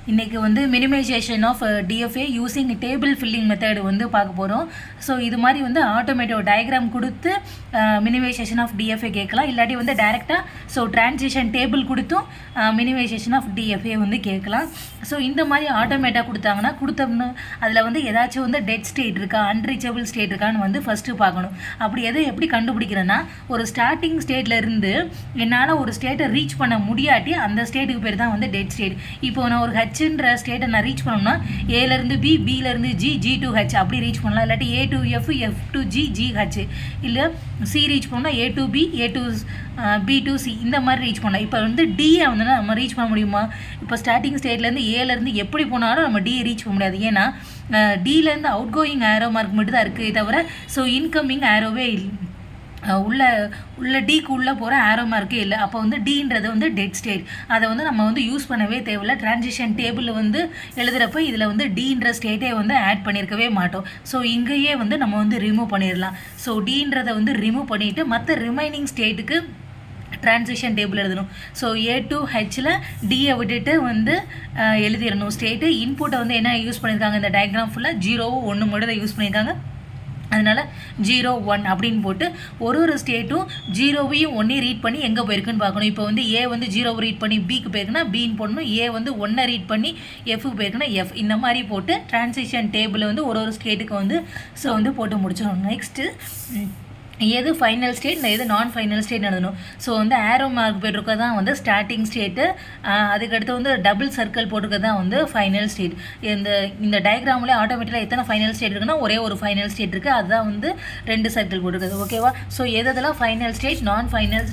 இன்றைக்கி வந்து minimization of DFA using table filling method வந்து பார்க்க போகிறோம். ஸோ இது மாதிரி வந்து ஆட்டோமேட்டிக் டயக்ராம் கொடுத்து மினிமைசேஷன் ஆஃப் டிஎஃப்ஏ கேட்கலாம், இல்லாட்டி வந்து டைரெக்டாக ஸோ டிரான்சிஷன் டேபிள் கொடுத்தும் மினிமைசேஷன் ஆஃப் டிஎஃப்ஏ வந்து கேட்கலாம். ஸோ இந்த மாதிரி ஆட்டோமேட்டாக கொடுத்தாங்கன்னா கொடுத்தோம்னு அதில் வந்து ஏதாச்சும் வந்து டெட் ஸ்டேட் இருக்கா, அன்ரீச்சபிள் ஸ்டேட் இருக்கான்னு வந்து ஃபஸ்ட்டு பார்க்கணும். அப்படி எப்படி கண்டுபிடிக்கிறேன்னா, ஒரு ஸ்டார்டிங் ஸ்டேட்டில் இருந்து என்னால் ஒரு ஸ்டேட்டை ரீச் பண்ண முடியாட்டி அந்த ஸ்டேட்டுக்கு பேர் தான் வந்து டெட் ஸ்டேட். இப்போ நான் ஒரு ஹெச்ன்ற ஸ்டேட்டை நான் ரீச் பண்ணோம்னா ஏலேருந்து பி, பிலேருந்து ஜி, ஜி டு ஹெச் அப்படி ரீச் பண்ணலாம். இல்லாட்டி A to F, F to G, G H, இல்லை சி ரீச் பண்ணோம்னா A to B, A to B to C இந்த மாதிரி ரீச் பண்ணலாம். இப்போ வந்து டியை வந்து நம்ம ரீச் பண்ண முடியுமா? இப்போ ஸ்டார்டிங் ஸ்டேட்லேருந்து ஏலேருந்து எப்படி போனாலும் நம்ம டியை ரீச் பண்ண முடியாது. ஏன்னா டிலேருந்து அவுட் கோயிங் ஆரோ மார்க் மட்டும் தான் இருக்குது தவிர ஸோ இன்கமிங் ஆரோவே உள்ள டிக்கு உள்ளே போகிற ஆரோ மார்க்கே இல்லை. அப்போ வந்து டின்றது வந்து டெட் ஸ்டேட். அதை வந்து நம்ம வந்து யூஸ் பண்ணவே தேவையில்லை. டிரான்சிஷன் டேபிள் வந்து எழுதுகிறப்ப இதில் வந்து டின்ற ஸ்டேட்டே வந்து ஆட் பண்ணியிருக்கவே மாட்டோம். ஸோ இங்கேயே வந்து நம்ம வந்து ரிமூவ் பண்ணிடலாம். ஸோ டின்றதை வந்து ரிமூவ் பண்ணிவிட்டு மற்ற ரிமைனிங் ஸ்டேட்டுக்கு டிரான்சிஷன் டேபிள் எழுதணும். ஸோ ஏ டு ஹெச்சில் டியை விட்டுட்டு வந்து எழுதிடணும் ஸ்டேட்டு. இன்புட்டை வந்து என்ன யூஸ் பண்ணியிருக்காங்க இந்த டயக்ராம் ஃபுல்லாக 0, 1 மட்டும் தான் யூஸ் பண்ணியிருக்காங்க. அதனால் 0, 1 அப்படின்னு போட்டு ஒரு ஸ்டேட்டும் 0வையும் 1ஐயும் ரீட் பண்ணி எங்கே போயிருக்குன்னு பார்க்கணும். இப்போ வந்து ஏ வந்து 0 ரீட் பண்ணி பிக்கு போயிருக்குன்னா பின்னு போடணும். ஏ வந்து 1 ரீட் பண்ணி எஃப்க்கு போயிருக்குன்னா எஃப். இந்த மாதிரி போட்டு டிரான்சிஷன் டேபிளை வந்து ஒரு ஸ்டேட்டுக்கு வந்து ஸோ வந்து போட்டு முடிச்சிடணும். நெக்ஸ்ட்டு எது ஃபைனல் ஸ்டேட், எது நான் ஃபைனல் ஸ்டேட் எழுதணும். ஸோ வந்து ஆரோ மார்க் போட்டிருக்க தான் வந்து ஸ்டார்டிங் ஸ்டேட்டு, அதுக்கடுத்து வந்து டபுள் சர்க்கிள் போட்டிருக்க தான் வந்து ஃபைனல் ஸ்டேட். இந்த டயக்ராமில் ஆட்டோமேட்டிக்காக எத்தனை ஃபைனல் ஸ்டேட் இருக்குன்னா ஒரே ஒரு ஃபைனல் ஸ்டேட் இருக்குது, அதுதான் வந்து 2 சர்க்கிள் போட்டிருக்குது. ஓகேவா? ஸோ எதெல்லாம் ஃபைனல் ஸ்டேட், நான் ஃபைனல்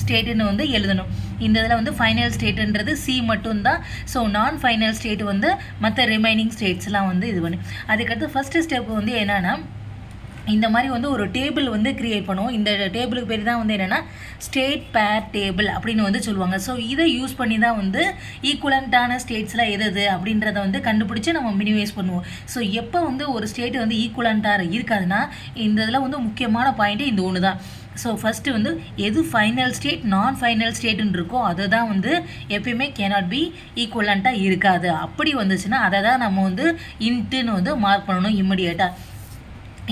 ஸ்டேட்டுன்னு வந்து எழுதணும். இந்த இதில் வந்து ஃபைனல் ஸ்டேட்டுன்றது சி மட்டும்தான். ஸோ நான் ஃபைனல் ஸ்டேட் வந்து மற்ற ரிமைனிங் ஸ்டேட்ஸ்லாம் வந்து இது பண்ணு. அதுக்கடுத்து ஃபஸ்ட்டு ஸ்டெப் வந்து என்னென்னா, இந்த மாதிரி வந்து ஒரு டேபிள் வந்து க்ரியேட் பண்ணுவோம். இந்த டேபிளுக்கு பேர் தான் வந்து என்னென்னா ஸ்டேட் பேர் டேபிள் அப்படின்னு வந்து சொல்லுவாங்க. ஸோ இதை யூஸ் பண்ணி தான் வந்து ஈக்குவலண்ட்டான ஸ்டேட்ஸில் எது அப்படின்றத வந்து கண்டுபிடிச்சி நம்ம மினிமைஸ் பண்ணுவோம். ஸோ எப்போ வந்து ஒரு ஸ்டேட் வந்து ஈக்குவலண்ட்டாக இருக்காதுன்னா இந்த இதில் வந்து முக்கியமான பாயிண்ட்டு இந்த ஒன்று தான். ஸோ ஃபஸ்ட்டு வந்து எது ஃபைனல் ஸ்டேட், நான் ஃபைனல் ஸ்டேட்டுன்னு இருக்கோ அதை தான் வந்து எப்பயுமே கேனாட் பி ஈக்குவலண்ட்டாக இருக்காது. அப்படி வந்துச்சுன்னா அதை தான் நம்ம வந்து இன்ட்டுன்னு வந்து மார்க் பண்ணணும் இம்மிடியேட்டாக.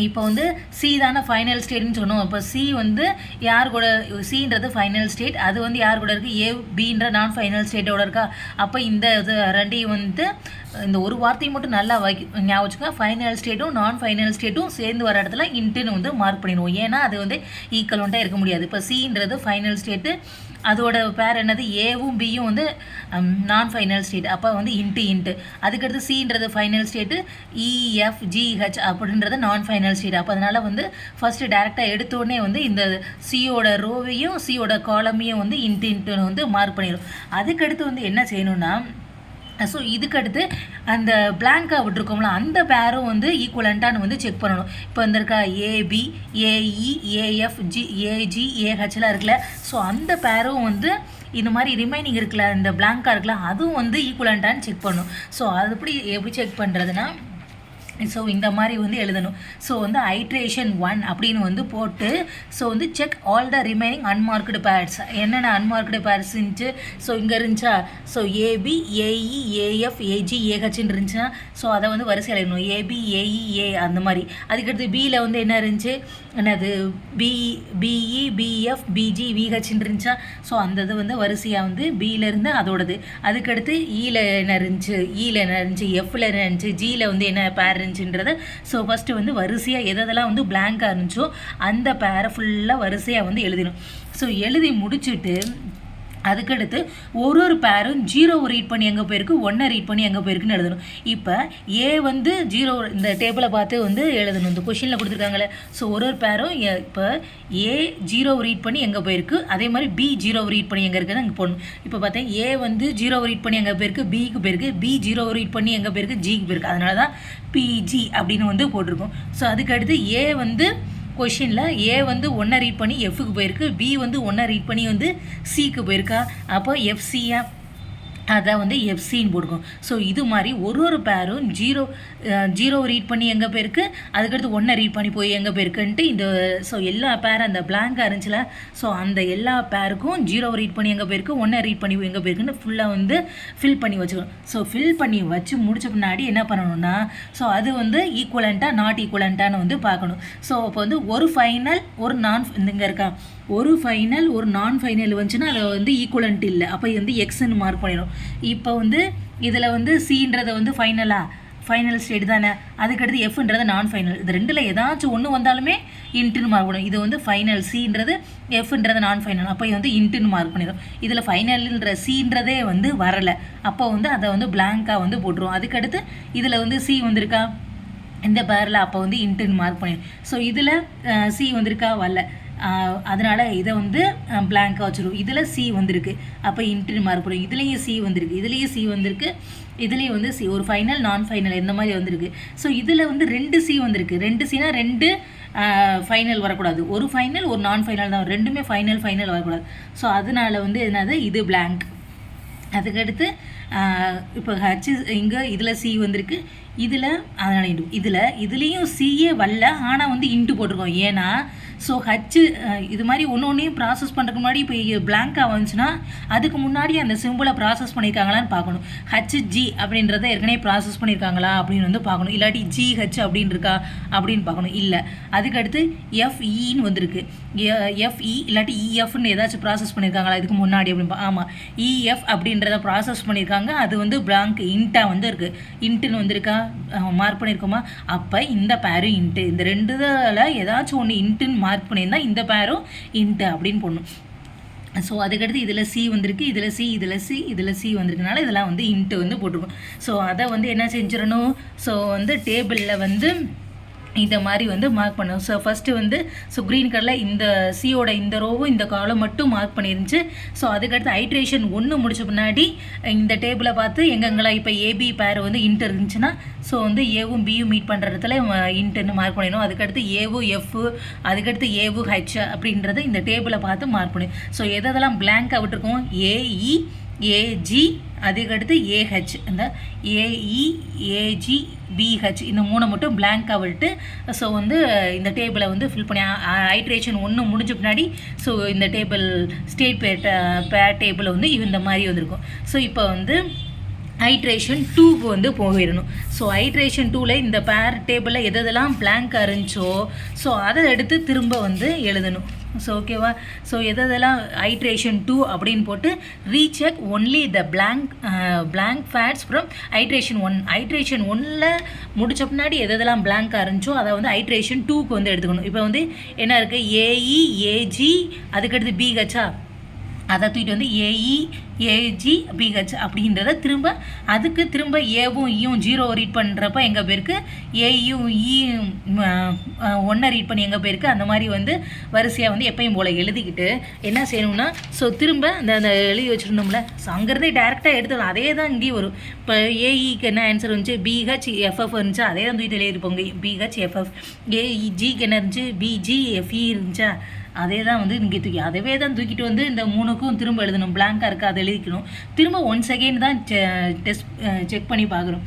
இப்போ வந்து சி தானே ஃபைனல் ஸ்டேட்னு சொன்னோம். இப்போ சி வந்து யார் கூட, சின்றது ஃபைனல் ஸ்டேட், அது வந்து யார் கூட இருக்குது, ஏ பின்ற நான் ஃபைனல் ஸ்டேட்டோட இருக்கா. அப்போ இந்த இது ரெண்டையும் வந்து இந்த ஒரு வார்த்தையை மட்டும் நல்லா ஞாபகம் வச்சுக்கோங்க. ஃபைனல் ஸ்டேட்டும் நான் ஃபைனல் ஸ்டேட்டும் சேர்ந்து வர இடத்துல இன்ட்டுன்னு வந்து மார்க் பண்ணிடுவோம். ஏன்னா அது வந்து ஈக்குவலண்ட்டாக இருக்க முடியாது. இப்போ சின்றது ஃபைனல் ஸ்டேட்டு, அதோட பேர் என்னது, ஏவும் பியும் வந்து நான் ஃபைனல் ஸ்டேட், அப்போ வந்து இன்ட்டு. அதுக்கடுத்து சின்றது ஃபைனல் ஸ்டேட்டு, இஎஃப் ஜிஹெச் அப்படின்றது நான் ஃபைனல் ஸ்டேட். அப்போ அதனால் வந்து ஃபஸ்ட்டு டேரெக்டாக எடுத்தோடனே வந்து இந்த சியோட ரோவையும் சியோட காலமையும் வந்து இன்ட்டுன்னு வந்து மார்க் பண்ணிடும். அதுக்கடுத்து வந்து என்ன செய்யணும்னா, ஸோ இதுக்கடுத்து அந்த பிளாங்காக விட்டுருக்கோம்ல அந்த பேரும் வந்து ஈக்குவலண்ட்டானு வந்து செக் பண்ணணும். இப்போ வந்திருக்கா AB, AE, AF, G, AG, ஏஹெச்லாம் இருக்குல்ல. ஸோ அந்த பேரும் வந்து இந்த மாதிரி ரிமைனிங் இருக்குல்ல, இந்த பிளாங்காக இருக்குல்ல, அதுவும் வந்து ஈக்குவலண்ட்டானு செக் பண்ணணும். ஸோ அது எப்படி செக் பண்ணுறதுன்னா, ஸோ இந்த மாதிரி வந்து எழுதணும். ஸோ வந்து ஐட்ரேஷன் 1 அப்படின்னு வந்து போட்டு ஸோ வந்து check all the remaining unmarked pairs. என்னென்ன அன்மார்க்டு பேர்ஸ் இருந்துச்சு, ஸோ இங்கே இருந்துச்சா, so AB, AE, AF, AG, ஏஹெச்ன்னு இருந்துச்சுன்னா ஸோ அதை வந்து வரிசையில் எழுதணும். ஏபி, ஏஇ, ஏ அந்த மாதிரி. அதுக்கடுத்து பியில் வந்து என்ன இருந்துச்சு, என்னது பிஇ, பிஎஃப், பிஜி, விஹெச்ன்னு இருந்துச்சா. ஸோ அந்த இது வந்து வரிசையாக வந்து பியிலேருந்து அதோடது. அதுக்கடுத்து ஈயில் என்ன இருந்துச்சு, எஃப்பில் என்ன இருந்துச்சு, ஜியில் வந்து என்ன பேர் இருந்துச்சுன்றதை ஸோ ஃபஸ்ட்டு வந்து வரிசையாக எதெல்லாம் வந்து பிளாங்காக இருந்துச்சோ அந்த பேரை ஃபுல்லாக வரிசையாக வந்து எழுதிடும். ஸோ எழுதி முடிச்சுட்டு அதுக்கடுத்து ஒரு பேரும் 0 ரீட் பண்ணி எங்கே போயிருக்கு, 1 ரீட் பண்ணி எங்கே போயிருக்குன்னு எழுதணும். இப்போ ஏ வந்து 0 இந்த டேபிளை பார்த்து வந்து எழுதணும். இந்த கொஷினில் கொடுத்துருக்காங்களே. ஸோ ஒரு பேரும் இப்போ ஏ 0 ரீட் பண்ணி எங்கே போயிருக்கு, அதே மாதிரி பி 0 ரீட் பண்ணி எங்கே இருக்குன்னு அங்கே போடணும். இப்போ பார்த்தேன் ஏ வந்து 0 ரீட் பண்ணி எங்கே போயிருக்கு, பிக்கு போயிருக்கு, பி 0 ரீட் பண்ணி எங்கே போயிருக்கு, ஜிக்கு போயிருக்கு. அதனால தான் பிஜி அப்படின்னு வந்து போட்டிருக்கோம். ஸோ அதுக்கடுத்து ஏ வந்து கொஷினில் ஏ வந்து 1 ரீட் பண்ணி எஃப்க்கு போயிருக்கு, பி வந்து 1 ரீட் பண்ணி வந்து சிக்கு போயிருக்கா. அப்போ எஃப்சியா அதை வந்து எஃப்சின்னு போட்டுக்கும். ஸோ இது மாதிரி ஒரு பேரும் ஜீரோ ரீட் பண்ணி எங்கே போயிருக்கு, அதுக்கடுத்து 1 ரீட் பண்ணி போய் எங்கே போயிருக்குன்ட்டு இந்த ஸோ எல்லா பேர் அந்த பிளாங்காக இருந்துச்சுல, ஸோ அந்த எல்லா பேருக்கும் 0 ரீட் பண்ணி எங்கே போயிருக்கு, 1 ரீட் பண்ணி எங்கே போயிருக்குன்னு ஃபுல்லாக வந்து ஃபில் பண்ணி வச்சுக்கணும். ஸோ ஃபில் பண்ணி வச்சு முடிச்ச பின்னாடி என்ன பண்ணணும்னா, ஸோ அது வந்து ஈக்குவலண்ட்டாக நாட் ஈக்குவலண்ட்டான்னு வந்து பார்க்கணும். ஸோ இப்போ வந்து ஒரு ஃபைனல் ஒரு நான் இங்கே இருக்கா, ஒரு ஃபைனல் ஒரு நான் ஃபைனல் வந்துச்சுன்னா அதை வந்து ஈக்குவலண்ட் இல்லை, அப்போ இது வந்து எக்ஸ்ன்னு மார்க் பண்ணிடும். இப்போ வந்து இதில் வந்து சின்றதை வந்து ஃபைனல் ஸ்டேட் தானே, அதுக்கடுத்து எஃப்ன்றது நான் ஃபைனல். இது ரெண்டில் ஏதாச்சும் ஒன்று வந்தாலுமே இன்ட்டுன்னு மார்க் பண்ணிடும். இது வந்து ஃபைனல் சின்றது, எஃப்ன்றது நான் ஃபைனல், அப்போ இது வந்து இன்ட்டுன்னு மார்க் பண்ணிடும். இதில் ஃபைனல்ன்ற சின்றதே வந்து வரலை, அப்போ வந்து அதை வந்து பிளாங்காக வந்து போட்டுருவோம். அதுக்கடுத்து இதில் வந்து சி வந்திருக்கா இந்த பேரில், அப்போ வந்து இன்ட்டுன்னு மார்க் பண்ணிடும். ஸோ இதில் சி வந்திருக்கா வரல, அதனால் இதை வந்து பிளாங்காக வச்சுருவோம். இதில் சி வந்திருக்கு, அப்போ இன்ட்டுன்னு மார்க் பண்ணுவோம். இதுலேயும் சி வந்திருக்கு, இதுலேயும் சி வந்திருக்கு, இதுலேயும் வந்து சி, ஒரு ஃபைனல் நான் ஃபைனல் இந்த மாதிரி வந்திருக்கு. ஸோ இதில் வந்து 2 சி வந்திருக்கு. 2 சினா 2 ஃபைனல் வரக்கூடாது, ஒரு ஃபைனல் ஒரு நான் ஃபைனல் தான், ரெண்டுமே ஃபைனல் வரக்கூடாது. ஸோ அதனால் வந்து என்னது, இது பிளாங்க். அதுக்கடுத்து இப்போ ஹச் இங்கே இதில் சி வந்திருக்கு, இதில் அதனால் இன்ட்டு, இதுலேயும் சியே வரல, ஆனால் வந்து இன்ட்டு போட்டிருக்கோம். ஏன்னா ஸோ ஹச்சு இது மாதிரி ஒன்றையும் ப்ராசஸ் பண்ணுறதுக்கு முன்னாடி இப்போ பிளாங்காக வந்துச்சுன்னா அதுக்கு முன்னாடி அந்த சிம்பிளை ப்ராசஸ் பண்ணியிருக்காங்களான்னு பார்க்கணும். ஹச்ஜி அப்படின்றத ஏற்கனவே ப்ராசஸ் பண்ணியிருக்காங்களா அப்படின்னு வந்து பார்க்கணும். இல்லாட்டி ஜிஹெச் அப்படின்னு இருக்கா அப்படின்னு பார்க்கணும். இல்லை, அதுக்கடுத்து எஃப்இன்னு வந்திருக்கு, எஃப்இ இல்லாட்டி இஎஃப்னு ஏதாச்சும் ப்ராசஸ் பண்ணியிருக்காங்களா இதுக்கு முன்னாடி அப்படின்னு ஆமாம், இஎஃப் அப்படின்றத ப்ராசஸ் பண்ணியிருக்காங்க. அது வந்து பிளாங்க் இன்ட்டாக வந்து இருக்குது, இன்ட்டுன்னு வந்திருக்கா மார்க் பண்ணியிருக்கோமா, அப்போ இந்த பேரும் இன்ட்டு, இந்த 2 ஏதாச்சும் ஒன்று இன்ட்டுன்னு மார்க் பண்ணியிருந்தால் இந்த பேரும் இன்ட்டு அப்படின்னு போடணும். ஸோ அதுக்கடுத்து இதில் சி வந்திருக்கு, இதில் சி வந்திருக்கனால இதெல்லாம் வந்து இன்ட்டு வந்து போட்டிருக்கோம். ஸோ அதை வந்து என்ன செஞ்சிடணும், ஸோ வந்து டேபிளில் வந்து இந்த மாதிரி வந்து மார்க் பண்ணணும். ஸோ ஃபஸ்ட்டு வந்து ஸோ க்ரீன் கலரில் இந்த சியோட இந்த ரோவும் இந்த காலம் மட்டும் மார்க் பண்ணிருந்துச்சு. ஸோ அதுக்கடுத்து ஐட்ரேஷன் 1 முடிச்ச பின்னாடி இந்த டேபிளை பார்த்து எங்கெங்கெல்லாம் இப்போ ஏபி பேர் வந்து இன்ட்டு இருந்துச்சுன்னா ஸோ வந்து ஏவும் பியும் மீட் பண்ணுற இடத்துல இன்ட்டுன்னு மார்க் பண்ணிடணும். அதுக்கடுத்து ஏவும் எஃப், அதுக்கடுத்து ஏவு ஹெச் அப்படின்றத இந்த டேபிளை பார்த்து மார்க் பண்ணணும். ஸோ எதெல்லாம் பிளாங்காக விட்டுருக்கோம், ஏஇ ஏஜி, அதுக்கடுத்து ஏஹெச், இந்த ஏஇ ஏஜி பிஹெச் இந்த 3 மட்டும் பிளாங்காக விட்டு ஸோ வந்து இந்த டேபிளை வந்து ஃபில் பண்ணி ஐட்ரேஷன் 1 முடிஞ்ச பின்னாடி ஸோ இந்த டேபிள் ஸ்டேட் பேர் டேபிள் வந்து இந்த மாதிரி வந்திருக்கும். ஸோ இப்போ வந்து ஐட்ரேஷன் 2க்கு வந்து போயிடணும். ஸோ ஐட்ரேஷன் 2ல் இந்த பேர் டேபிளில் எதெல்லாம் பிளாங்காக இருந்துச்சோ ஸோ அதை எடுத்து திரும்ப வந்து எழுதணும். ஸோ ஓகேவா, ஸோ எதெல்லாம் ஐட்ரேஷன் 2 அப்படின்னு போட்டு recheck only the blank fates from iteration 1. Iteration 1ல் முடிச்ச பின்னாடி எதெல்லாம் பிளாங்காக இருந்துச்சோ அதை வந்து ஐட்ரேஷன் 2க்கு வந்து எடுத்துக்கணும். இப்போ வந்து என்ன இருக்குது, ஏஇ ஏஜி அதுக்கடுத்து பிஹெச்சா, அதை தூக்கிட்டு வந்து ஏஇ ஏஜி பிஹெச் அப்படின்றத திரும்ப ஏவும் ஈயும் 0 ரீட் பண்ணுறப்ப எங்கே போயிருக்கு, ஏயும் ஈயும் 1 ரீட் பண்ணி எங்கே போயிருக்கு, அந்த மாதிரி வந்து வரிசையாக வந்து எப்பயும் போல் எழுதிக்கிட்டு என்ன செய்யணும்னா ஸோ திரும்ப அந்த எழுதி வச்சுருந்தோம்ல, ஸோ அங்கேருந்தே டேரெக்டாக எடுத்துக்கலாம். அதே தான் இங்கேயும் வரும். இப்போ ஏஇக்கு என்ன ஆன்சர் இருந்துச்சு, பிஹெச் எஃப்எஃப் இருந்துச்சா, அதே தான் தூக்கிட்டு எழுதிருப்போங்க, பிஹெச் எஃப்எஃப். ஏஇஜிக்கு என்ன இருந்துச்சு, பிஜி எஃப்இ இருந்துச்சா, அதே தான் வந்து இங்கே அதவே தான் தூக்கிட்டு வந்து இந்த 3க்கும் திரும்ப எழுதணும். பிளாங்காக இருக்குது அதை எழுதிக்கணும். திரும்ப 1 செகண்ட் தான் செக் பண்ணி பார்க்குறோம்.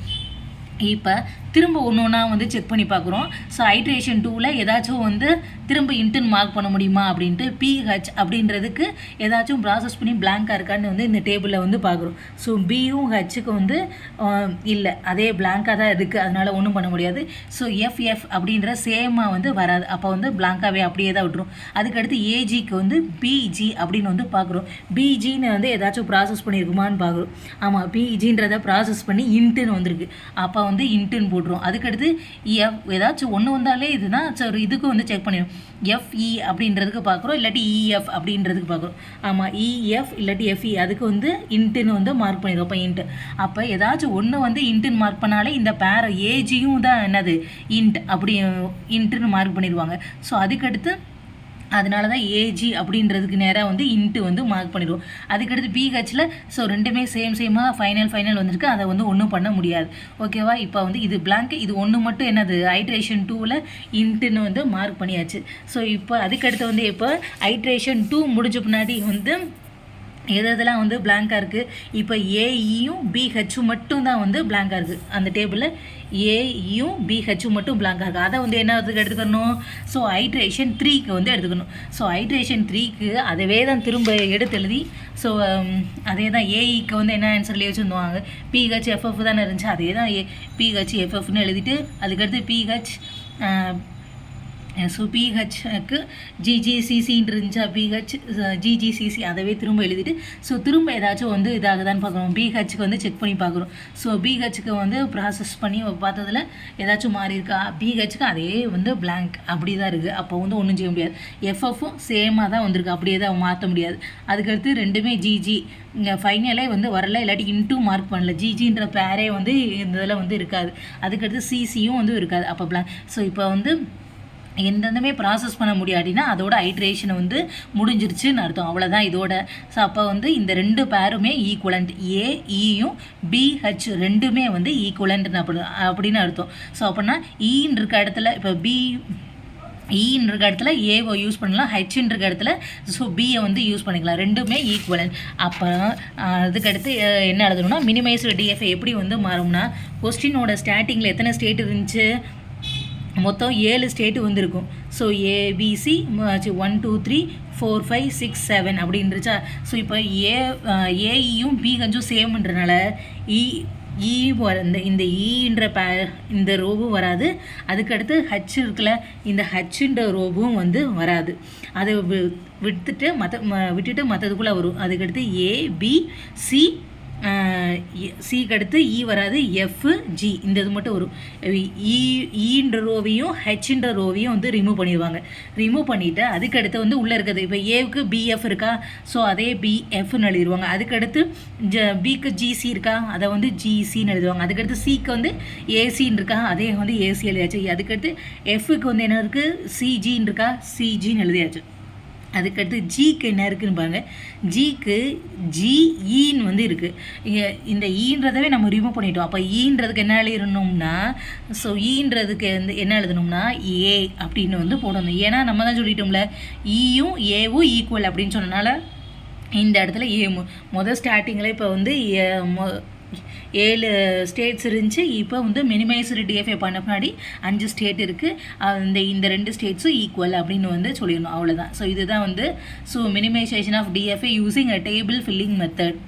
இப்போ திரும்ப ஒன்றா வந்து செக் பண்ணி பார்க்குறோம். ஸோ ஐட்ரேஷன் 2ல் ஏதாச்சும் வந்து திரும்ப இன்ட்டுன்னு மார்க் பண்ண முடியுமா அப்படின்ட்டு பிஹெச் அப்படின்றதுக்கு ஏதாச்சும் ப்ராசஸ் பண்ணி பிளாங்காக இருக்கான்னு வந்து இந்த டேபிளில் வந்து பார்க்குறோம். ஸோ பியும் ஹெச்சுக்கு வந்து இல்லை, அதே பிளாங்காக தான் இருக்குது, அதனால் ஒன்றும் பண்ண முடியாது. ஸோ எஃப்எஃப் அப்படின்ற சேமாக வந்து வராது, அப்போ வந்து பிளாங்காகவே அப்படியே தான் விட்டுரும். அதுக்கடுத்து ஏஜிக்கு வந்து பிஜி அப்படின்னு வந்து பார்க்குறோம். பிஜின்னு வந்து ஏதாச்சும் ப்ராசஸ் பண்ணியிருக்குமான்னு பார்க்குறோம். ஆமாம், பிஜின்றதை ப்ராசஸ் பண்ணி இன்ட்டுன்னு வந்திருக்கு, அப்போ வந்து இன்ட்டுன்னு போட்டுரும். அதுக்கடுத்து எஃப் ஏதாச்சும் ஒன்று வந்தாலே இதுதான் சரி, இதுக்கு வந்து செக் பண்ணிடும். எஃப்இ அப்படின்றதுக்கு பார்க்குறோம், இல்லாட்டி இஎஃப் அப்படின்றதுக்கு பார்க்குறோம். ஆமாம், இஎஃப் இல்லாட்டி எஃப்இ அதுக்கு வந்து இன்ட்டுன்னு வந்து மார்க் பண்ணிடும். அப்போ இன்ட்டு, அப்போ ஏதாச்சும் ஒன்று வந்து இன்ட்டுன்னு மார்க் பண்ணாலே இந்த பேர் ஏஜியும் தான் என்னது இன்ட், அப்படி இன்ட்டுன்னு மார்க் பண்ணிடுவாங்க. ஸோ அதுக்கடுத்து அதனால தான் ஏஜி அப்படின்றதுக்கு நேராக வந்து இன்ட்டு வந்து மார்க் பண்ணிடுவோம். அதுக்கடுத்து பிஹெச்சில் ஸோ ரெண்டுமே சேமாக ஃபைனல் வந்திருக்கு, அதை வந்து ஒன்றும் பண்ண முடியாது. ஓகேவா, இப்போ வந்து இது பிளாங்க், இது ஒன்று மட்டும் என்னது ஐட்ரேஷன் 2ல் இன்ட்டுன்னு வந்து மார்க் பண்ணியாச்சு. ஸோ இப்போ அதுக்கடுத்து வந்து இப்போ ஐட்ரேஷன் 2 முடிஞ்ச பின்னாடி வந்து எதெல்லாம் வந்து பிளாங்காக இருக்குது. இப்போ ஏஇயும் பிஹெச்சும் மட்டும் தான் வந்து பிளாங்காக இருக்குது. அந்த டேபிளில் ஏஇயும் பிஹெச்சும் மட்டும் பிளாங்காக இருக்குது. அதை வந்து என்ன எடுத்துக்கணும்? ஸோ ஐட்ரேஷன் 3க்கு வந்து எடுத்துக்கணும். ஸோ ஐட்ரேஷன் 3க்கு அதவே தான் திரும்ப எடுத்து எழுதி, ஸோ அதே தான் ஏஇக்கு வந்து என்ன ஆன்சர்லேயே வச்சுருந்துவாங்க, பிஹெச் எஃப்எஃப் தானே இருந்துச்சு, அதே தான் பிஹெச் எஃப்எஃப்னு எழுதிட்டு அதுக்கடுத்து பிஹெச் ஸோ பிஹெச்க்கு ஜிஜிசிசின்னு இருந்துச்சா, பிஹெச் ஜிஜிசிசி அதவே திரும்ப எழுதிட்டு, ஸோ திரும்ப ஏதாச்சும் வந்து இதாகுதான்னு பார்க்குறோம். பிஹெச்சுக்கு வந்து செக் பண்ணி பார்க்குறோம். ஸோ பிஹெச்சுக்கு வந்து ப்ராசஸ் பண்ணி பார்த்ததில் ஏதாச்சும் மாறி இருக்கா, பிஹெச்சுக்கு அதே வந்து பிளாங்க் அப்படி தான் இருக்குது. அப்போ வந்து ஒன்றும் செய்ய முடியாது. எஃப்எஃப்பும் சேமாக தான் வந்திருக்கு, அப்படியே தான் மாற்ற முடியாது. அதுக்கடுத்து ரெண்டுமே ஜிஜி இங்கே ஃபைனலே வந்து வரல, இல்லாட்டி இன்டூ மார்க் பண்ணல. ஜிஜின்ற பேரே வந்து இந்த இதில் வந்து இருக்காது. அதுக்கடுத்து சிசியும் வந்து இருக்காது. அப்போ பிளாங்க். ஸோ இப்போ வந்து எந்தெந்தமே ப்ராசஸ் பண்ண முடியாட்டினா அதோட ஐட்ரேஷனை வந்து முடிஞ்சிருச்சுன்னு அர்த்தம். அவ்வளோதான் இதோட. ஸோ அப்போ வந்து இந்த ரெண்டு பேருமே ஈக்குவலண்ட், ஏஇயும் பிஹெச் ரெண்டுமே வந்து ஈக்குவலண்ட்னு அப்படின்னு அர்த்தம். ஸோ அப்படின்னா ஈன்னு இருக்க இடத்துல இப்போ ஈன்னு இருக்க இடத்துல ஏவை யூஸ் பண்ணலாம், ஹெச்ன்னு இருக்க இடத்துல ஸோ பியை வந்து யூஸ் பண்ணிக்கலாம். ரெண்டுமே ஈக்குவலண்ட். அப்போ அதுக்கடுத்து என்ன எழுதணும்னா, மினிமைஸ்டு டிஎஃப்ஐ எப்படி வந்து மாறும்னா, கொஸ்டினோட ஸ்டார்டிங்கில் எத்தனை ஸ்டேட் இருந்துச்சு, மொத்தம் 7 ஸ்டேட்டு வந்துருக்கும். So ABC 1 2 3 4 5 6 7 அப்படின்றச்சா. ஸோ இப்போ ஏஇயும் பிஹெச்சும் சேம்ன்றனால இந்த ஈன்ற இந்த ரோவும் வராது. அதுக்கடுத்து ஹச் இருக்குல்ல, இந்த ஹச்சுன்ற ரோவும் வந்து வராது. அதை விட்டுட்டு மற்றதுக்குள்ளே வரும். அதுக்கடுத்து ஏபிசி சிக்கு அடுத்து இ வராது, எஃப் ஜி இந்த இது மட்டும் வரும். ஈன்ற ரோவையும் ஹெச்ன்ற ரோவையும் வந்து ரிமூவ் பண்ணிடுவாங்க. ரிமூவ் பண்ணிவிட்டு அதுக்கடுத்து வந்து உள்ளே இருக்குது. இப்போ ஏவுக்கு பிஎஃப் இருக்கா, ஸோ அதே பிஎஃப்னு எழுதிடுவாங்க. அதுக்கடுத்து பிக்கு ஜிசி இருக்கா, அதை வந்து ஜிசின்னு எழுதுவாங்க. அதுக்கடுத்து சிக்கு வந்து ஏசின்னு இருக்கா, அதே வந்து ஏசி எழுதியாச்சு. அதுக்கடுத்து எஃப்க்கு வந்து என்ன இருக்குது, சிஜின்னு இருக்கா, சிஜின்னு எழுதியாச்சு. அதுக்கடுத்து ஜிக்கு என்ன இருக்குதுன்னு பாருங்கள். ஜிக்கு ஜிஇன்னு வந்து இருக்குது. இந்த ஈன்றதவே நம்ம ரிமூவ் பண்ணிட்டோம். அப்போ ஈன்றதுக்கு என்ன எழுதணும்னா, ஸோ ஈன்றதுக்கு வந்து என்ன எழுதணும்னா ஏ அப்படின்னு வந்து போடணும். ஏன்னா நம்ம தான் சொல்லிட்டோம்ல, ஈயும் ஏவும் ஈக்குவல் அப்படின்னு சொன்னனால இந்த இடத்துல ஏ முதல் ஸ்டார்டிங்கில் இப்போ வந்து 7 ஸ்டேட்ஸ் இருந்துச்சு. இப்போ வந்து மினிமைஸ்டு டிஎஃப்ஐ பண்ண முன்னாடி 5 ஸ்டேட் இருக்குது. இந்த 2 ஸ்டேட்ஸும் ஈக்குவல் அப்படின்னு வந்து சொல்லிடணும். அவ்வளோதான். ஸோ இதுதான் வந்து minimization of DFI using a table filling method.